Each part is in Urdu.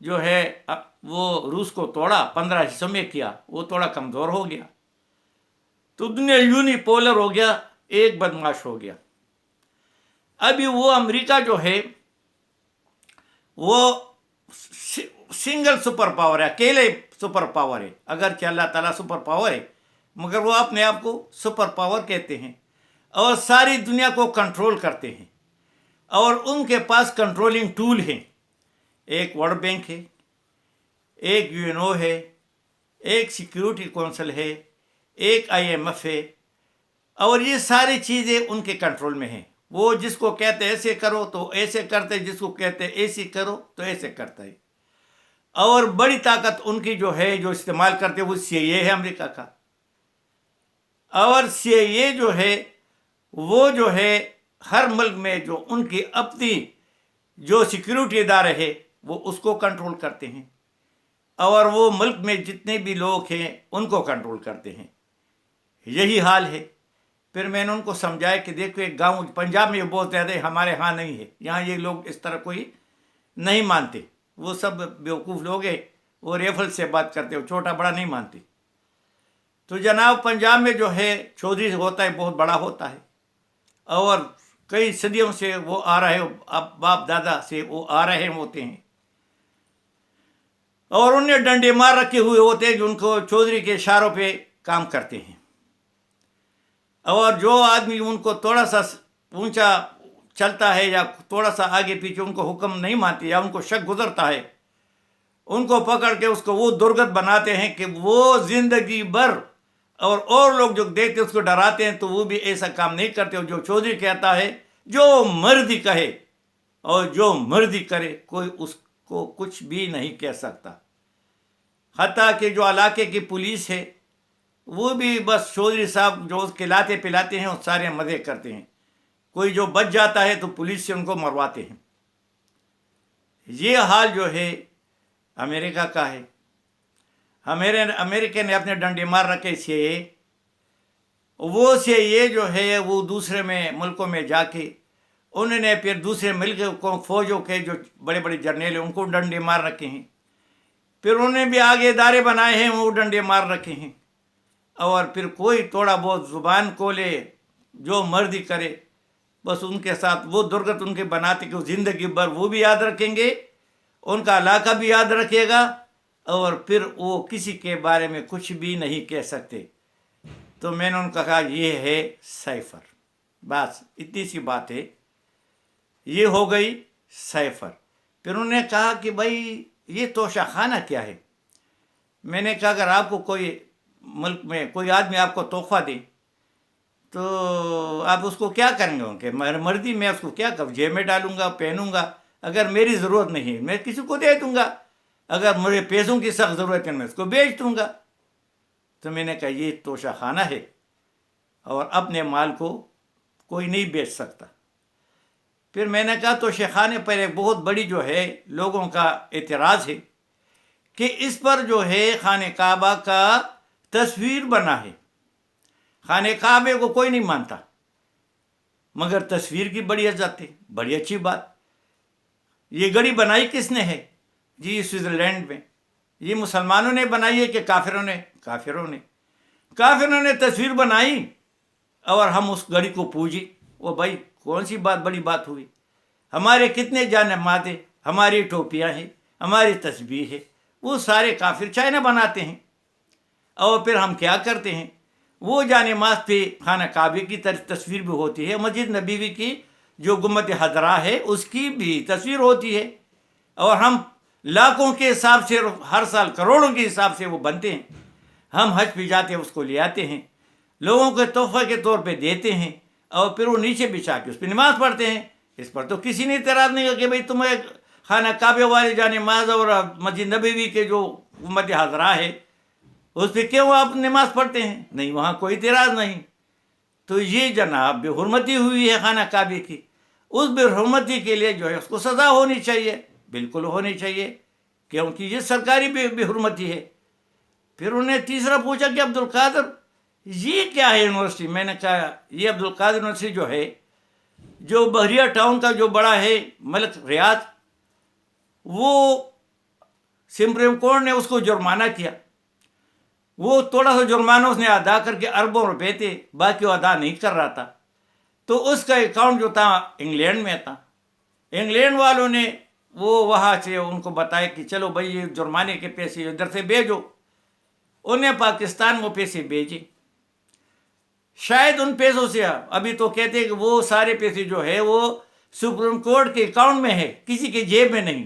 جو ہے وہ روس کو توڑا، 15 حصوں میں کیا، وہ تھوڑا کمزور ہو گیا، تو دنیا یونی پولر ہو گیا، ایک بدماش ہو گیا۔ ابھی وہ امریکہ جو ہے وہ سنگل سپر پاور ہے، اکیلے سپر پاور ہے، اگرچہ اللہ تعالیٰ سپر پاور ہے مگر وہ اپنے آپ کو سپر پاور کہتے ہیں اور ساری دنیا کو کنٹرول کرتے ہیں، اور ان کے پاس کنٹرولنگ ٹول ہیں۔ ایک ورلڈ بینک ہے، ایک UN ہے، ایک سیکیورٹی کونسل ہے، ایک IMF ہے، اور یہ ساری چیزیں ان کے کنٹرول میں ہیں۔ وہ جس کو کہتے ہیں ایسے کرو تو ایسے کرتے، جس کو کہتے ہیں ایسے کرو تو ایسے کرتا ہے۔ اور بڑی طاقت ان کی جو ہے جو استعمال کرتے وہ CIA ہے امریکہ کا، اور CIA جو ہے وہ جو ہے ہر ملک میں جو ان کی اپنی جو سیکیورٹی ادارے ہے وہ اس کو کنٹرول کرتے ہیں، اور وہ ملک میں جتنے بھی لوگ ہیں ان کو کنٹرول کرتے ہیں۔ یہی حال ہے۔ پھر میں نے ان کو سمجھایا کہ دیکھو ایک گاؤں پنجاب میں بہت زیادہ ہے، ہمارے ہاں نہیں ہے، یہاں یہ لوگ اس طرح کوئی نہیں مانتے، وہ سب بیوقوف لوگ ہیں، وہ ریفل سے بات کرتے ہو، چھوٹا بڑا نہیں مانتے۔ تو جناب پنجاب میں جو ہے چودھری ہوتا ہے، بہت بڑا ہوتا ہے، اور کئی صدیوں سے وہ آ رہے، اب باپ دادا سے وہ آ رہے ہوتے ہیں، اور انہیں ڈنڈے مار رکھے ہوئے ہوتے ہیں جو ان کو چودھری کے اشاروں پہ کام کرتے ہیں۔ اور جو آدمی ان کو تھوڑا سا اونچا چلتا ہے یا تھوڑا سا آگے پیچھے ان کو حکم نہیں مانتے یا ان کو شک گزرتا ہے، ان کو پکڑ کے اس کو وہ درگت بناتے ہیں کہ وہ زندگی بھر، اور لوگ جو دیکھتے اس کو ڈراتے ہیں تو وہ بھی ایسا کام نہیں کرتے۔ اور جو چودھری کہتا ہے، جو مرضی کہے اور جو مرضی کرے، کوئی اس کو کچھ بھی نہیں کہہ سکتا۔ حتیٰ کہ جو علاقے کی پولیس ہے وہ بھی بس چودھری صاحب جو کھلاتے پلاتے ہیں اور سارے مزے کرتے ہیں، کوئی جو بچ جاتا ہے تو پولیس سے ان کو مرواتے ہیں۔ یہ حال جو ہے امریکہ کا ہے۔ امریکہ نے اپنے ڈنڈے مار رکھے CIA، وہ CIA جو ہے وہ دوسرے میں ملکوں میں جا کے انہوں نے پھر دوسرے ملک کو فوجوں کے جو بڑے بڑے جرنیل ہیں ان کو ڈنڈے مار رکھے ہیں، پھر انہوں نے بھی آگے ادارے بنائے ہیں، وہ ڈنڈے مار رکھے ہیں، اور پھر کوئی تھوڑا بہت زبان کھولے جو مرضی کرے، بس ان کے ساتھ وہ درگت ان کے بناتے کہ زندگی بھر وہ بھی یاد رکھیں گے، ان کا علاقہ بھی یاد رکھے گا، اور پھر وہ کسی کے بارے میں کچھ بھی نہیں کہہ سکتے۔ تو میں نے ان کو کہا یہ ہے سائفر، بس اتنی سی بات ہے، یہ ہو گئی سائفر۔ پھر انہوں نے کہا کہ بھائی یہ توشہ خانہ کیا ہے؟ میں نے کہا اگر آپ کو کوئی ملک میں کوئی آدمی آپ کو تحفہ دے تو آپ اس کو کیا کریں گے؟ کہ مرضی، میں اس کو کیا کروں، جیب میں ڈالوں گا، پہنوں گا، اگر میری ضرورت نہیں ہے میں کسی کو دے دوں گا، اگر مجھے پیسوں کی سخت ضرورت ہے میں اس کو بیچ دوں گا۔ تو میں نے کہا یہ توشہ خانہ ہے، اور اپنے مال کو کوئی نہیں بیچ سکتا۔ پھر میں نے کہا توشہ خانے پر ایک بہت بڑی جو ہے لوگوں کا اعتراض ہے کہ اس پر جو ہے خانہ کعبہ کا تصویر بنا ہے۔ خانہ کعبے کو کوئی نہیں مانتا، مگر تصویر کی بڑی عزت ہے، بڑی اچھی بات۔ یہ گڑی بنائی کس نے ہے؟ جی سوئٹزرلینڈ میں۔ یہ مسلمانوں نے بنائی ہے کہ کافروں نے؟ کافروں نے تصویر بنائی، اور ہم اس گڑی کو پوجی۔ وہ بھائی کون سی بات بڑی بات ہوئی؟ ہمارے کتنے جان نماز ہیں، ہماری ٹوپیاں ہیں، ہماری تسبیح ہے، وہ سارے کافر چائنا بناتے ہیں، اور پھر ہم کیا کرتے ہیں؟ وہ جان نماز پہ خانہ کعبے کی تصویر بھی ہوتی ہے، مسجد نبوی کی جو گنبد خضرا ہے اس کی بھی تصویر ہوتی ہے، اور ہم لاکھوں کے حساب سے ہر سال کروڑوں کے حساب سے وہ بنتے ہیں۔ ہم حج پہ جاتے ہیں، اس کو لے آتے ہیں، لوگوں کے تحفہ کے طور پہ دیتے ہیں، اور پھر وہ نیچے بچھا کے اس پہ نماز پڑھتے ہیں۔ اس پر تو کسی نے اعتراض نہیں کیا کہ بھئی تمہیں خانہ کعبے والے جان نماز اور مسجد نبوی کے جو گنبد خضرا ہے اس پہ کیوں آپ نماز پڑھتے ہیں؟ نہیں، وہاں کوئی اعتراض نہیں۔ تو یہ جناب بے حرمتی ہوئی ہے خانہ کعبے کی، اس بے حرمتی کے لیے جو ہے اس کو سزا ہونی چاہیے، بالکل ہونی چاہیے، کیونکہ یہ سرکاری بے حرمتی ہے۔ پھر انہوں نے تیسرا پوچھا کہ عبدالقادر یہ کیا ہے یونیورسٹی؟ میں نے کہا یہ عبدالقادر یونیورسٹی جو ہے، جو بحریہ ٹاؤن کا جو بڑا ہے ملک ریاض، وہ سپریم کورٹ نے اس کو جرمانہ کیا. وہ تھوڑا سا جرمانہ اس نے ادا کر کے اربوں روپے تھے, باقی وہ ادا نہیں کر رہا تھا. تو اس کا اکاؤنٹ جو تھا انگلینڈ میں تھا. انگلینڈ والوں نے وہ وہاں سے ان کو بتایا کہ چلو بھائی یہ جرمانے کے پیسے ادھر سے بھیجو. انہیں پاکستان وہ پیسے بھیجے. شاید ان پیسوں سے, ابھی تو کہتے ہیں کہ وہ سارے پیسے جو ہے وہ سپریم کورٹ کے اکاؤنٹ میں ہے, کسی کے جیب میں نہیں.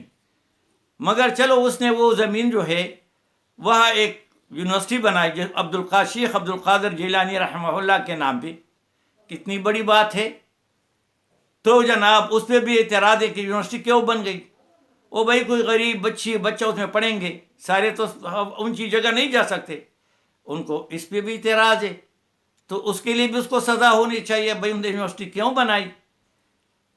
مگر چلو اس نے وہ زمین جو ہے وہاں ایک یونیورسٹی بنائی شیخ عبد القادر جیلانی رحمہ اللہ کے نام پہ. کتنی بڑی بات ہے. تو جناب اس پہ بھی اعتراض ہے کہ یونیورسٹی کیوں بن گئی. او بھائی کوئی غریب بچہ اس میں پڑھیں گے, سارے تو اونچی جگہ نہیں جا سکتے. ان کو اس پہ بھی اعتراض ہے. تو اس کے لیے بھی اس کو سزا ہونی چاہیے. بھائی انہوں نے یونیورسٹی کیوں بنائی,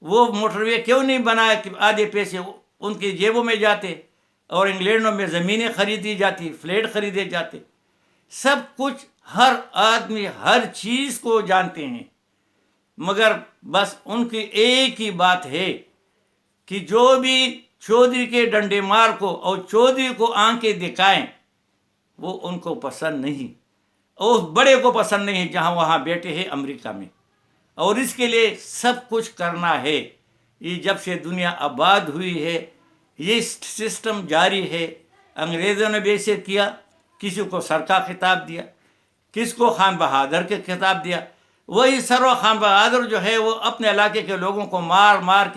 وہ موٹر وے کیوں نہیں بنایا کہ آدھے پیسے ان کی جیبوں میں جاتے اور انگلینڈوں میں زمینیں خریدی جاتی, فلیٹ خریدے جاتے. سب کچھ ہر آدمی ہر چیز کو جانتے ہیں, مگر بس ان کی ایک ہی بات ہے کہ جو بھی چودھری کے ڈنڈے مار کو اور چودھری کو آنکھیں دکھائیں وہ ان کو پسند نہیں, اور اس بڑے کو پسند نہیں ہے جہاں وہاں بیٹھے ہیں امریکہ میں. اور اس کے لیے سب کچھ کرنا ہے. یہ جب سے دنیا آباد ہوئی ہے یہ سسٹم جاری ہے. انگریزوں نے بھی ایسے کیا, کسی کو سر کا خطاب دیا, کس کو خان بہادر کے خطاب دیا. وہی سر و خان بہادر جو ہے وہ اپنے علاقے کے لوگوں کو مار مار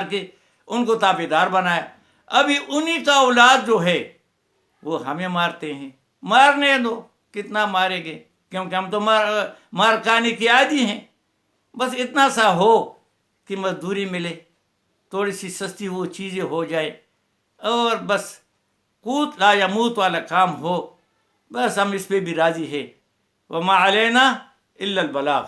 کے ان کو تابعدار بنایا. ابھی انہی کا اولاد جو ہے وہ ہمیں مارتے ہیں. مارنے دو, کتنا مارے گے, کیونکہ ہم تو مار کھانے کی عادی ہیں. بس اتنا سا ہو کہ مزدوری ملے, تھوڑی سی سستی وہ چیزیں ہو جائے, اور بس قوت لا یموت والا کام ہو. بس ہم اس پہ بھی راضی ہے. وما علینا الا البلاغ.